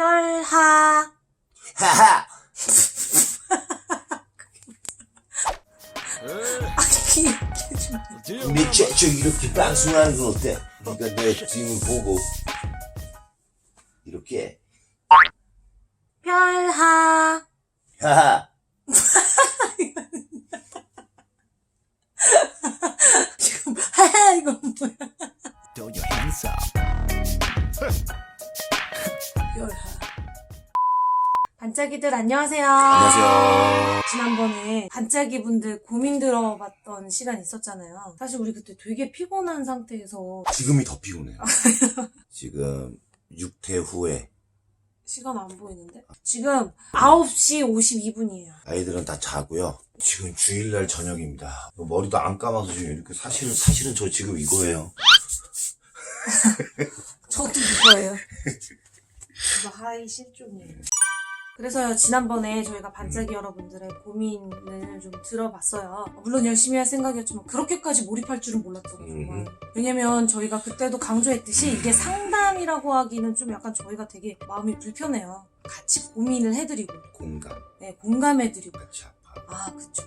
별하. 하하. 우리 저 이렇게 방송하는 건 어때? 그러니까 내 지금 보고 이렇게 별하. 하하. 지금 하하 이거 뭐야? Throw your hands up. 별하. 반짝이들 안녕하세요. 안녕하세요. 지난번에 반짝이 분들 고민 들어봤던 시간 있었잖아요. 사실 우리 그때 되게 피곤한 상태에서 지금이 더 피곤해요. 지금 6태 후에 시간 안 보이는데? 지금 9시 52분이에요. 아이들은 다 자고요. 지금 주일날 저녁입니다. 머리도 안 감아서 지금 이렇게 사실은 저 지금 이거예요. 저도 이거예요. 이거 하이 실종이에요. 그래서요, 지난번에 저희가 반짝이 여러분들의 고민을 좀 들어봤어요. 물론 열심히 할 생각이었지만 그렇게까지 몰입할 줄은 몰랐죠, 정말. 왜냐면 저희가 그때도 강조했듯이 이게 상담이라고 하기는 좀 약간 저희가 되게 마음이 불편해요. 같이 고민을 해드리고. 공감. 네, 공감해드리고. 같이 아파. 아, 그쵸.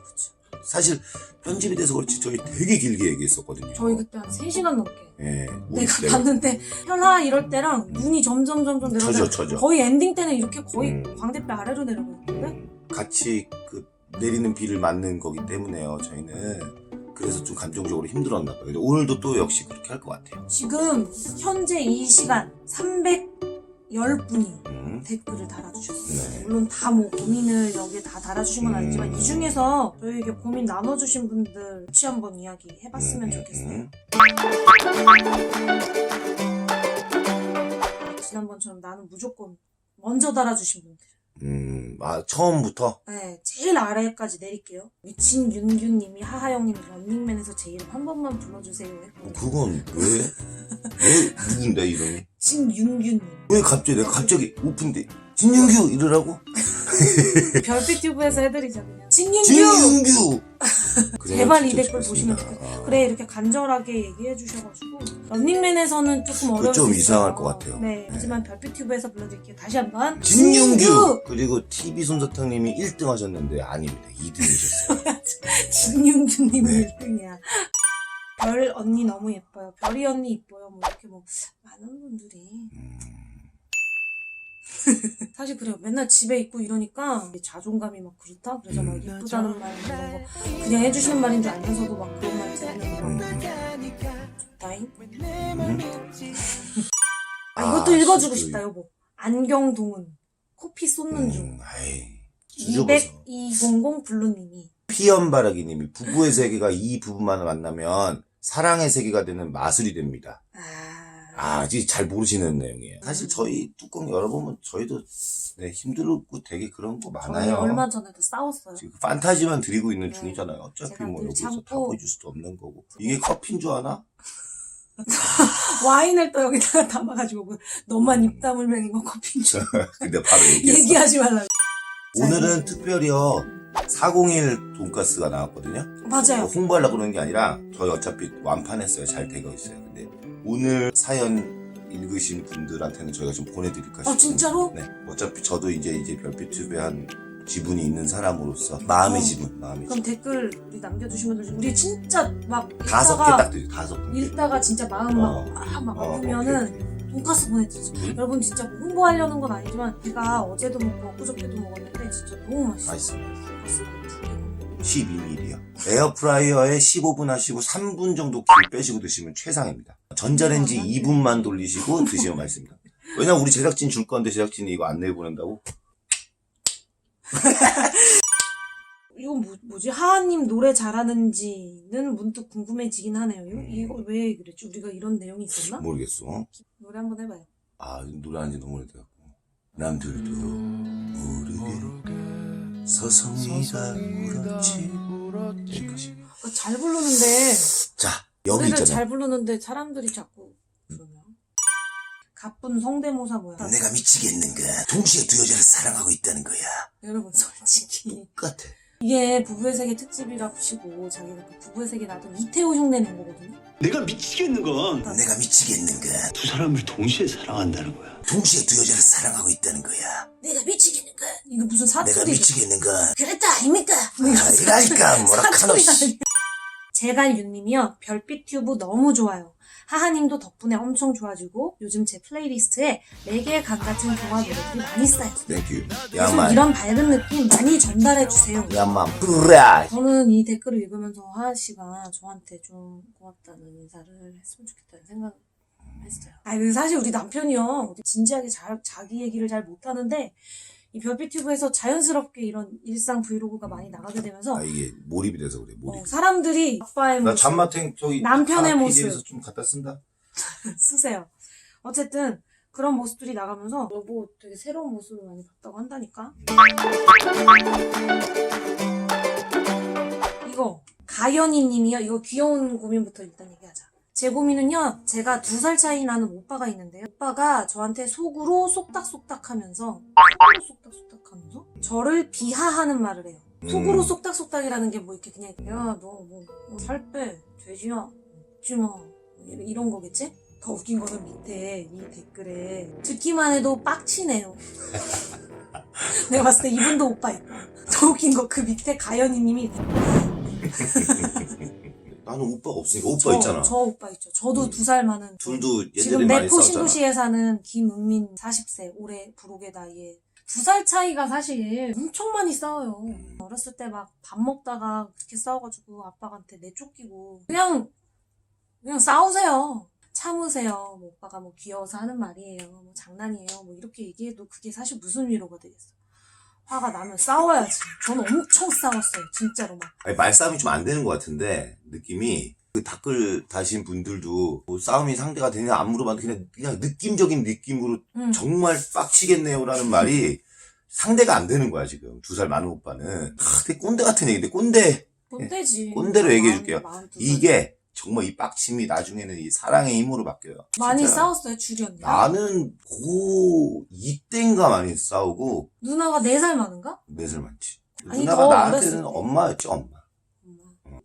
사실 편집이 돼서 그렇지 저희 되게 길게 얘기했었거든요. 저희 그때 한 3시간 넘게. 예. 내가 봤는데 현아 이럴 때랑 눈이 점점 내려가서 쳐져. 거의 엔딩 때는 이렇게 거의 광대뼈 아래로 내려가 있는데 같이 그 내리는 비를 맞는 거기 때문에요. 저희는 그래서 좀 감정적으로 힘들었나 봐요. 근데 오늘도 또 역시 그렇게 할 것 같아요. 지금 현재 이 시간 310분이 댓글을 달아주셨어요. 네. 물론 다 뭐 고민을 여기에 다 달아주신 건 아니지만 이 중에서 저희에게 고민 나눠주신 분들 같이 한번 이야기 해봤으면 좋겠어요. 지난번처럼 나는 무조건 먼저 달아주신 분들. 처음부터? 네, 제일 아래까지 내릴게요. 미친 윤규님이 하하영님 런닝맨에서 제 이름 한 번만 불러주세요. 그건 왜 누군데 이름이? 신윤규님. 왜 갑자기 오픈돼 진윤규 이러라고? 별빛 튜브에서 해드리자 그냥. 신윤규! 진윤규! 제발 이 댓글 보시면 좋겠어요. 그래 이렇게 간절하게 얘기해 주셔가지고 런닝맨에서는 조금 어려울 수 있어요. 좀 이상할 것 같아요. 네, 하지만 별빛 튜브에서 불러드릴게요. 다시 한번 진윤규! 그리고 TV 솜사탕님이 1등 하셨는데 아닙니다. 2등이셨어요. 진윤규님이 네. 1등이야. 별 언니 너무 예뻐요. 별이 언니 이뻐요. 뭐 이렇게 뭐 많은 분들이 사실 그래요. 맨날 집에 있고 이러니까 자존감이 막 그렇다. 그래서 막 예쁘다는 말 이런 거 그냥 해주시는 말인 줄 알면서도 막 그런 말 들으면 좋다잉. 이것도 읽어주고 싶다 여보. 안경동은 코피 쏟는 중. 20200 블루님이 피연바라기님이 부부의 세계가 이 부부만 만나면 사랑의 세계가 되는 마술이 됩니다. 아직 잘 모르시는 내용이에요. 사실 저희 뚜껑 열어보면 저희도 힘들고 되게 그런 거 저희 많아요. 얼마 전에도 싸웠어요. 지금 판타지만 드리고 있는 네. 중이잖아요. 어차피 제가 뭐 늘 여기서 다 참고. 보여줄 수도 없는 거고. 이게 커피인 줄 아나? 와인을 또 여기다가 담아가지고 너만 입 다물면 이거 커피인 줄 근데 바로 얘기했어. 얘기하지 말라고. 오늘은 특별히요 401 돈가스가 나왔거든요. 맞아요. 홍보하려고 그러는 게 아니라 저희 어차피 완판했어요. 잘 되고 있어요. 근데 오늘 사연 읽으신 분들한테는 저희가 좀 보내드릴까 싶어요. 진짜로? 네. 어차피 저도 이제 별빛튜브에 한 지분이 있는 사람으로서 마음의 지분. 그럼 댓글 우리 남겨주시면 되죠. 우리 진짜 막 5개 딱 드려요. 5개. 읽다가 진짜 마음 막 아프면은 돈가스 보내드리죠. 여러분 진짜 뭐 홍보하려는 건 아니지만 제가 어제도 먹고 엊그저께도 먹었는데 진짜 너무 맛있어요. 돈가스 12mm요. 에어프라이어에 15분 하시고 3분 정도 길 빼시고 드시면 최상입니다. 전자레인지 2분만 돌리시고 드시면 맛있습니다. 왜냐면 우리 제작진 줄 건데 제작진이 이거 안 내보낸다고? 이건 뭐지? 하하님 노래 잘하는지는 문득 궁금해지긴 하네요. 이거 왜 그랬지? 우리가 이런 내용이 있었나? 모르겠어. 노래 한번 해봐요. 노래한 지 너무 오래돼갖고. 남들도 모르게 서성이가 울었지. 여기까지. 잘 부르는데 자, 여기 노래를 있잖아. 잘 부르는데 사람들이 자꾸 그러면 가쁜 성대모사 뭐야? 내가 미치겠는가. 동시에 두 여자를 사랑하고 있다는 거야. 여러분 솔직히 똑같아. 이게 부부의 세계 특집이라고 치고 자기가 그 부부의 세계 나왔던 이태호 흉내 낸 거거든요. 내가 미치겠는 건 두 내가 미치겠는 건 사람을 동시에 사랑한다는 거야. 동시에 두 여자를 사랑하고 있다는 거야. 내가 미치겠는 거. 이거 무슨 내가 사투리? 미치겠는 건 그랬다 아닙니까? 이라니까 뭐라 카노시. 제갈유님이요. 별빛 튜브 너무 좋아요. 하하님도 덕분에 엄청 좋아지고 요즘 제 플레이리스트에 4개의 강 같은 동화 노래들이 많이 쌓여. 땡큐. 요즘 야만. 이런 밝은 느낌 많이 전달해주세요. 야만. 뿌라. 저는 이 댓글을 읽으면서 하하씨가 저한테 좀 고맙다는 인사를 했으면 좋겠다는 생각을 했어요. 아니 사실 우리 남편이요. 진지하게 자기 얘기를 잘 못하는데 이 별빛튜브에서 자연스럽게 이런 일상 브이로그가 많이 나가게 되면서 아 이게 몰입이 돼서 그래. 몰입. 사람들이 아빠의 나 모습 잔마탱 저기 남편의 모습. PD에서 좀 갖다 쓴다. 쓰세요. 어쨌든 그런 모습들이 나가면서 여보 되게 새로운 모습을 많이 봤다고 한다니까. 이거 가연이 님이요. 이거 귀여운 고민부터 일단 얘기하자. 제 고민은요. 제가 2살 차이 나는 오빠가 있는데요. 오빠가 저한테 속으로 쏙닥쏙닥 하면서 저를 비하하는 말을 해요. 속으로 쏙닥쏙닥이라는 게 뭐 이렇게 그냥 야 너 뭐 살 빼 돼지야 먹지 마 이런 거겠지? 더 웃긴 거는 밑에 이 댓글에 듣기만 해도 빡치네요. 내가 봤을 때 이분도 오빠 있다. 더 웃긴 거 그 밑에 가연이님이 나는 오빠가 없으니까 오빠 있잖아. 저 오빠 있죠. 저도 2살 많은 둘도 옛날에 지금 많이 내포 싸웠잖아. 신도시에 사는 김은민 40세 올해 부록의 나이에 2살 차이가 사실 엄청 많이 싸워요. 어렸을 때 막 밥 먹다가 그렇게 싸워가지고 아빠한테 내쫓기고 그냥 싸우세요. 참으세요. 뭐 오빠가 뭐 귀여워서 하는 말이에요. 뭐 장난이에요. 뭐 이렇게 얘기해도 그게 사실 무슨 위로가 되겠어. 화가 나면 싸워야지. 저는 엄청 싸웠어요. 진짜로 막. 아니, 말싸움이 좀 안 되는 것 같은데 느낌이 그 댓글 다신 분들도 뭐 싸움이 상대가 되냐 안 물어봤는데 그냥 느낌적인 느낌으로 정말 빡치겠네요라는 말이 상대가 안 되는 거야 지금 2살 많은 오빠는. 되게 꼰대 같은 얘기인데 꼰대지. 꼰대로 얘기해줄게요. 42살. 이게 정말 이 빡침이 나중에는 이 사랑의 힘으로 바뀌어요. 많이 진짜. 싸웠어요, 주리 언니. 나는 고2 때인가 많이 싸우고 누나가 4살 많은가? 4살 많지. 아니, 누나가 더 나한테는 어렸을 때. 엄마였지 엄마.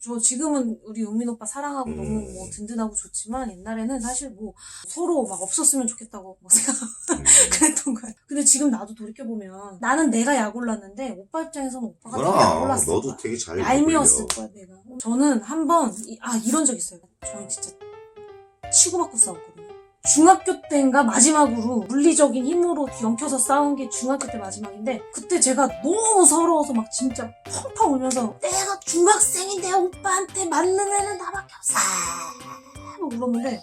저 지금은 우리 용민 오빠 사랑하고 너무 음. 뭐 든든하고 좋지만 옛날에는 사실 뭐 서로 막 없었으면 좋겠다고 막 생각 그랬던 거야. 근데 지금 나도 돌이켜보면 나는 내가 약 올랐는데 오빠 입장에서는 오빠가 되게 약 그럼 올랐을 너도 거야. 되게 잘 얄미웠을 거야 내가. 저는 한번 이런 적 있어요. 저는 진짜 치고받고 싸웠거든요. 중학교 때인가 마지막으로 물리적인 힘으로 뒤엉켜서 싸운 게 중학교 때 마지막인데 그때 제가 너무 서러워서 막 진짜 펑펑 울면서 내가 중학생인데 오빠한테 맞는 애는 나밖에 없어 막 울었는데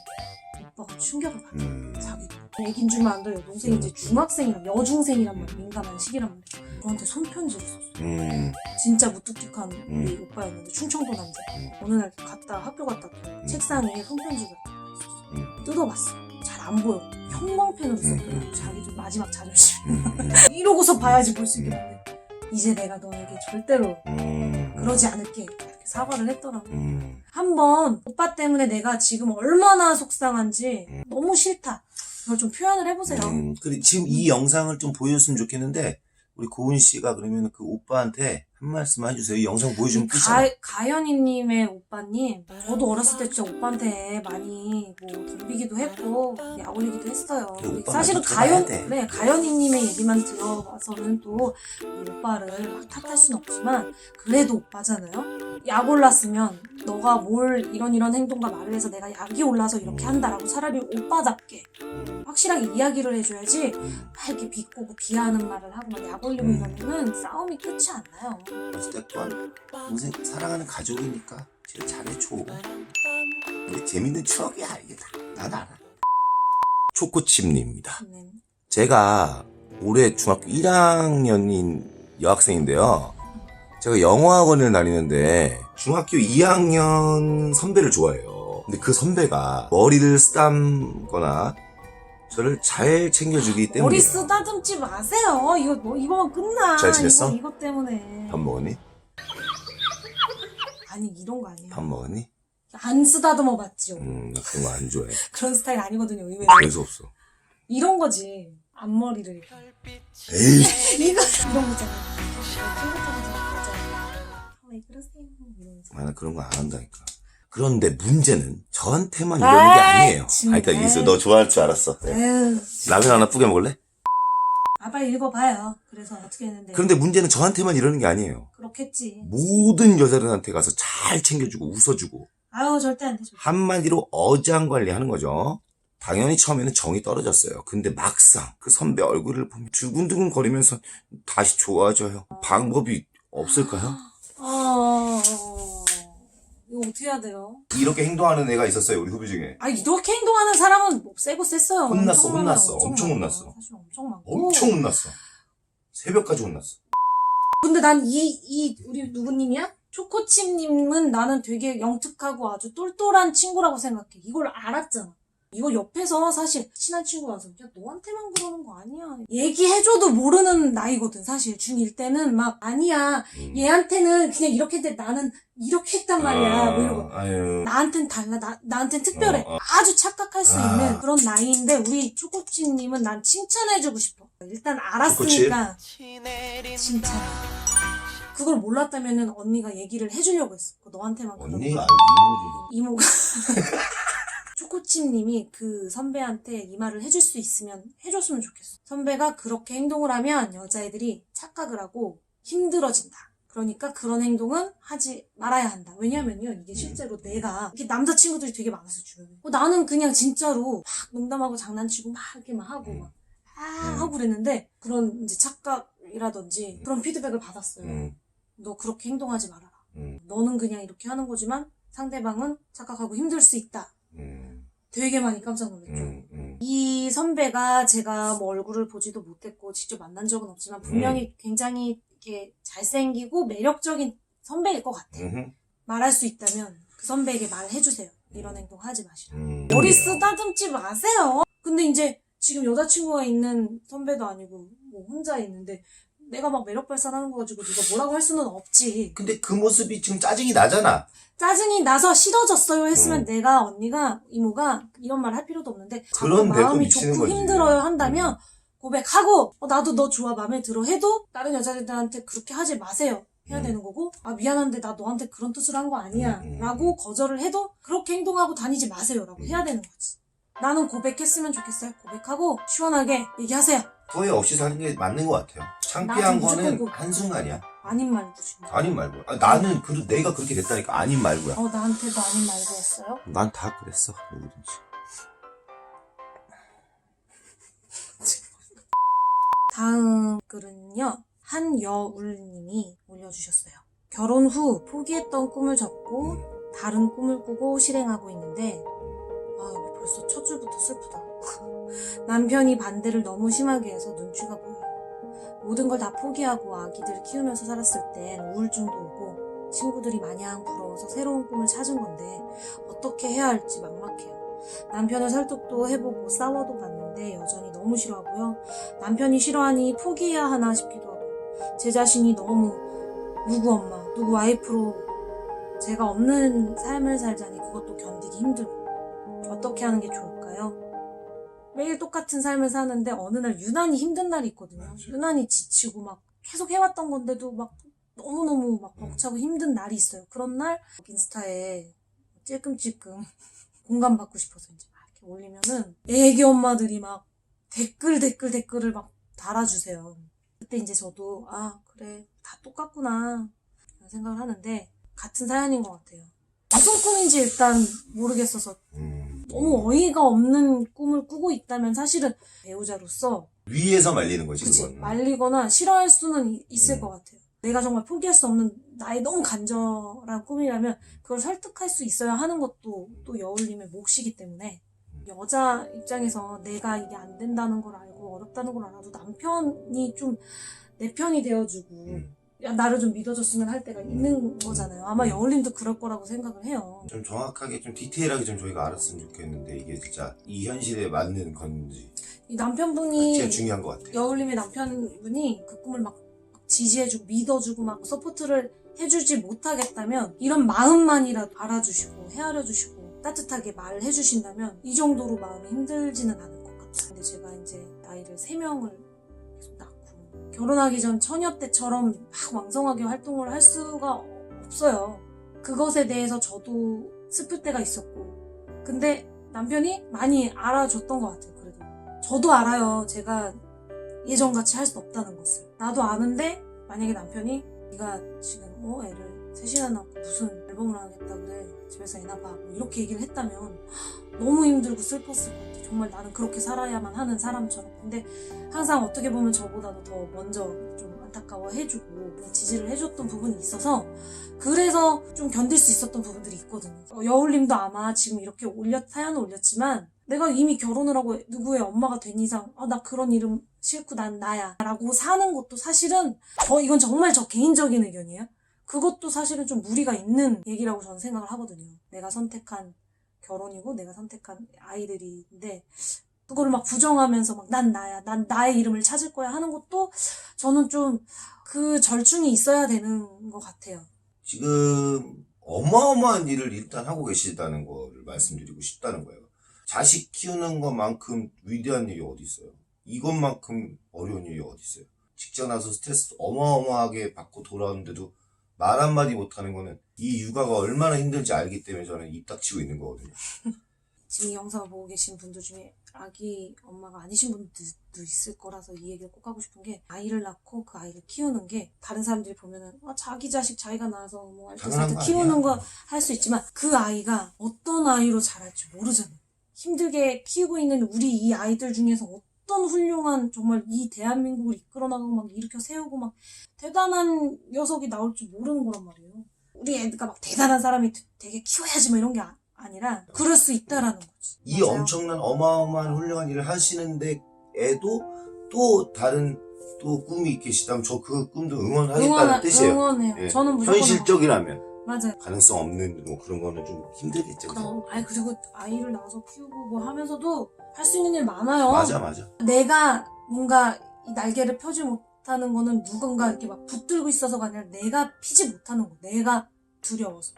오빠가 충격을 받아. 자기도 애긴 줄만 안돼 여동생이 이제 중학생이란 여중생이란 말 민감한 시기란 말이야. 저한테 손편지를 썼어. 진짜 무뚝뚝한 우리 오빠였는데 충청도 남자. 어느 날 학교 갔다 또 책상에 손편지가 있었어. 뜯어봤어. 잘 안 보여. 형광펜으로 썼거든. 자기도 마지막 자존심. 이러고서 봐야지 볼 수 있겠는데 이제 내가 너에게 절대로 그러지 않을게 이렇게 사과를 했더라고. 한번 오빠 때문에 내가 지금 얼마나 속상한지 너무 싫다. 이걸 좀 표현을 해보세요. 그리고 지금 이 영상을 좀 보여줬으면 좋겠는데 우리 고은 씨가 그러면 그 오빠한테 한 말씀 해주세요. 이 영상 보여주면 끝이잖아. 가연이님의 오빠님, 저도 어렸을 때 진짜 오빠한테 많이 뭐 덤비기도 했고 약 올리기도 했어요. 오빠는 사실은 좀 들어가야 돼. 가연이님의 얘기만 들어봐서는 또 오빠를 막 탓할 순 없지만 그래도 오빠잖아요. 약 올랐으면 너가 뭘 이런 행동과 말을 해서 내가 약이 올라서 이렇게 한다라고 차라리 오빠답게 확실하게 이야기를 해줘야지 막 이렇게 비꼬고 비하하는 말을 하고 막 약 올리고 이러면은 싸움이 끝이 안 나요. 어쨌든 동생 사랑하는 가족이니까 제일 잘해줘. 근데 재밌는 추억이야 이게 다. 난 알아. 초코칩님입니다. 네. 제가 올해 중학교 1학년인 여학생인데요. 제가 영어학원을 다니는데 중학교 2학년 선배를 좋아해요. 근데 그 선배가 머리를 쓰담거나 저를 잘 챙겨주기 때문에. 머리 쓰다듬지 마세요. 이거만 끝나. 잘 지냈어? 이거 때문에. 밥 먹었니? 아니 이런 거 아니에요. 밥 먹었니? 안 쓰다듬어 봤지요. 나 그런 거 안 좋아해. 그런 스타일 아니거든요. 의외로. 재수 없어. 이런 거지. 앞머리를. 에이. 이런 거잖아. 핑크색이 맞아. 왜 그러세요 이러면서. 나 그런 거 안 한다니까. 그런데 문제는 저한테만 이러는 게 아니에요. 정말. 일단 있어. 너 좋아할 줄 알았어. 네. 에휴, 라면 하나 뿌겨 먹을래? 빨리 읽어봐요. 그래서 어떻게 했는데. 그런데 문제는 저한테만 이러는 게 아니에요. 그렇겠지. 모든 여자들한테 가서 잘 챙겨주고 웃어주고 아유 절대 안 되죠. 한마디로 어장관리하는 거죠. 당연히 처음에는 정이 떨어졌어요. 근데 막상 그 선배 얼굴을 보면 두근두근 거리면서 다시 좋아져요. 방법이 없을까요? 이거 어떻게 해야 돼요? 이렇게 행동하는 애가 있었어요, 우리 후배 중에. 이렇게 행동하는 사람은 뭐 세고 셌어요. 혼났어, 엄청 혼났어. 많아요. 엄청 많아요. 혼났어. 사실 엄청 많고. 엄청 혼났어. 새벽까지 혼났어. 근데 난 우리 누구님이야? 초코칩님은 나는 되게 영특하고 아주 똘똘한 친구라고 생각해. 이걸 알았잖아. 이거 옆에서 사실 친한 친구라서 야 너한테만 그러는 거 아니야. 얘기해줘도 모르는 나이거든 사실. 중1 때는 막 아니야. 얘한테는 그냥 이렇게 했는데 나는 이렇게 했단 말이야. 뭐 이러고. 아유. 나한텐 달라. 나한텐 특별해. 아주 착각할 수 있는 그런 나이인데 우리 초코칩님은 난 칭찬해주고 싶어. 일단 알았으니까 칭찬. 그걸 몰랐다면은 언니가 얘기를 해주려고 했어. 너한테만 그런 언니? 거. 아니, 이모가 초코칩님이 그 선배한테 이 말을 해줄 수 있으면 해줬으면 좋겠어. 선배가 그렇게 행동을 하면 여자애들이 착각을 하고 힘들어진다. 그러니까 그런 행동은 하지 말아야 한다. 왜냐면요, 이게 실제로 내가 이렇게 남자친구들이 되게 많았어 주변에. 나는 그냥 진짜로 막 농담하고 장난치고 막 이렇게 막 하고 막 하고 그랬는데 그런 이제 착각이라든지 그런 피드백을 받았어요. 너 그렇게 행동하지 말아라. 너는 그냥 이렇게 하는 거지만 상대방은 착각하고 힘들 수 있다. 되게 많이 깜짝 놀랐죠. 이 선배가 제가 뭐 얼굴을 보지도 못했고 직접 만난 적은 없지만 분명히 굉장히 이렇게 잘생기고 매력적인 선배일 것 같아. 말할 수 있다면 그 선배에게 말해주세요. 이런 행동 하지 마시라. 머리 쓰다듬지 마세요. 근데 이제 지금 여자친구가 있는 선배도 아니고 뭐 혼자 있는데 내가 막 매력 발산하는 거 가지고 네가 뭐라고 할 수는 없지. 근데 그 모습이 지금 짜증이 나잖아. 짜증이 나서 싫어졌어요 했으면 내가 언니가 이모가 이런 말 할 필요도 없는데 자꾸 그런 데도 마음이 미치는 좋고 거지. 힘들어요 한다면 고백하고 나도 너 좋아 마음에 들어 해도 다른 여자들한테 그렇게 하지 마세요 해야 되는 거고 미안한데 나 너한테 그런 뜻으로 한 거 아니야 라고 거절을 해도 그렇게 행동하고 다니지 마세요 라고 해야 되는 거지. 나는 고백했으면 좋겠어요. 고백하고 시원하게 얘기하세요. 후회 없이 사는 게 맞는 것 같아요. 창피한 나도 무조건 거는 고백. 한순간이야. 아닌 말고 싶네. 아닌 말고. 나는 내가 그렇게 됐다니까. 아닌 말고야. 나한테도 아닌 말고 했어요? 난 다 그랬어. 누구든지. 다음 글은요. 한여울님이 올려주셨어요. 결혼 후 포기했던 꿈을 접고 다른 꿈을 꾸고 실행하고 있는데 여기 벌써 첫 줄부터 슬프다. 남편이 반대를 너무 심하게 해서 눈치가 보여요. 모든 걸 다 포기하고 아기들 키우면서 살았을 땐 우울증도 오고 친구들이 마냥 부러워서 새로운 꿈을 찾은 건데 어떻게 해야 할지 막막해요. 남편을 설득도 해보고 싸워도 봤는데 여전히 너무 싫어하고요. 남편이 싫어하니 포기해야 하나 싶기도 하고 제 자신이 너무 누구 엄마, 누구 와이프로 제가 없는 삶을 살자니 그것도 견디기 힘들고 어떻게 하는 게 좋을까요? 매일 똑같은 삶을 사는데 어느 날 유난히 힘든 날이 있거든요. 맞아요. 유난히 지치고 막 계속 해왔던 건데도 막 너무너무 막 벅차고 힘든 날이 있어요. 그런 날 인스타에 찔끔찔끔 공감받고 싶어서 이제 막 이렇게 올리면은 애기 엄마들이 막 댓글을 막 달아주세요. 그때 이제 저도 그래 다 똑같구나 이런 생각을 하는데 같은 사연인 것 같아요. 무슨 꿈인지 일단 모르겠어서 너무 어이가 없는 꿈을 꾸고 있다면 사실은 배우자로서 위에서 말리는 거지, 그치 그건. 말리거나 싫어할 수는 있을 것 같아요. 내가 정말 포기할 수 없는 나의 너무 간절한 꿈이라면 그걸 설득할 수 있어야 하는 것도 또 여울님의 몫이기 때문에 여자 입장에서 내가 이게 안 된다는 걸 알고 어렵다는 걸 알아도 남편이 좀 내 편이 되어주고 나를 좀 믿어줬으면 할 때가 있는 거잖아요. 아마 여울님도 그럴 거라고 생각을 해요. 좀 정확하게, 좀 디테일하게 좀 저희가 알았으면 좋겠는데, 이게 진짜 이 현실에 맞는 건지. 이 남편분이 제일 중요한 것 같아요. 여울님의 남편분이 그 꿈을 막 지지해주고 믿어주고 막 서포트를 해주지 못하겠다면 이런 마음만이라도 알아주시고 헤아려주시고 따뜻하게 말해주신다면 이 정도로 마음이 힘들지는 않을 것 같아요. 근데 제가 이제 아이를 3명을 계속 낳고 결혼하기 전 처녀 때처럼 막 왕성하게 활동을 할 수가 없어요. 그것에 대해서 저도 슬플 때가 있었고. 근데 남편이 많이 알아줬던 것 같아요, 그래도. 저도 알아요. 제가 예전같이 할 수 없다는 것을. 나도 아는데 만약에 남편이 네가 지금 애를 셋이나 낳고 무슨 앨범을 하겠다 그래. 집에서 애나 봐. 뭐 이렇게 얘기를 했다면 너무 힘들고 슬펐을 것 같아요. 정말 나는 그렇게 살아야만 하는 사람처럼. 근데 항상 어떻게 보면 저보다도 더 먼저 좀 안타까워 해주고 지지를 해줬던 부분이 있어서 그래서 좀 견딜 수 있었던 부분들이 있거든요. 여울님도 아마 지금 이렇게 사연을 올렸지만 내가 이미 결혼을 하고 누구의 엄마가 된 이상 나 그런 이름 싫고 난 나야 라고 사는 것도 사실은 이건 정말 저 개인적인 의견이에요. 그것도 사실은 좀 무리가 있는 얘기라고 저는 생각을 하거든요. 내가 선택한 결혼이고 내가 선택한 아이들인데 그거를 막 부정하면서 막 난 나야, 난 나의 이름을 찾을 거야 하는 것도 저는 좀 그 절충이 있어야 되는 것 같아요. 지금 어마어마한 일을 일단 하고 계시다는 거를 말씀드리고 싶다는 거예요. 자식 키우는 것만큼 위대한 일이 어디 있어요? 이것만큼 어려운 일이 어디 있어요? 직장 나서 스트레스 어마어마하게 받고 돌아오는데도 말 한마디 못하는 거는 이 육아가 얼마나 힘들지 알기 때문에 저는 입 닥치고 있는 거거든요. 지금 이 영상을 보고 계신 분들 중에 아기 엄마가 아니신 분들도 있을 거라서 이 얘기를 꼭 하고 싶은 게 아이를 낳고 그 아이를 키우는 게 다른 사람들이 보면은 자기 자식 자기가 낳아서 뭐 당연한 알뜰살뜰 거 키우는 아니야. 거 할 수 있지만 그 아이가 어떤 아이로 자랄지 모르잖아요. 힘들게 키우고 있는 우리 이 아이들 중에서 어떤 훌륭한 정말 이 대한민국을 이끌어 나가고 막 일으켜 세우고 막 대단한 녀석이 나올 줄 모르는 거란 말이에요. 우리 애가 막 대단한 사람이 되게 키워야지 뭐 이런 게 아니라 그럴 수 있다라는 거지. 이 맞아요. 엄청난 어마어마한 훌륭한 일을 하시는데 애도 또 다른 또 꿈이 계시다면 저 그 꿈도 응원하겠다는 뜻이에요. 응원해요. 예. 저는 무조건 현실적이라면 맞아요. 가능성 없는 뭐 그런 거는 좀 힘들겠죠. 그죠? 그리고 아이를 낳아서 키우고 뭐 하면서도 할 수 있는 일 많아요. 맞아. 내가 뭔가 이 날개를 펴지 못하는 거는 누군가 이렇게 막 붙들고 있어서가 아니라 내가 피지 못하는 거. 내가 두려워서.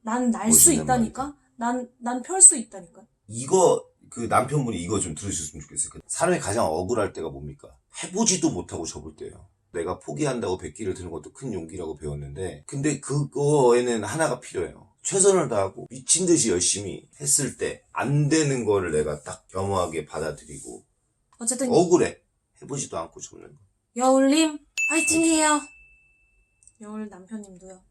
난 날 수 멋있는 있다니까? 난 펼 수 있다니까? 이거 그 남편분이 이거 좀 들으셨으면 좋겠어요. 그 사람이 가장 억울할 때가 뭡니까? 해보지도 못하고 접을 때예요. 내가 포기한다고 백기를 드는 것도 큰 용기라고 배웠는데 근데 그거에는 하나가 필요해요. 최선을 다하고 미친 듯이 열심히 했을 때 안 되는 거를 내가 딱 겸허하게 받아들이고 어쨌든 억울해. 해보지도 않고 접는 거. 여울님 화이팅이에요. 여울 남편님도요.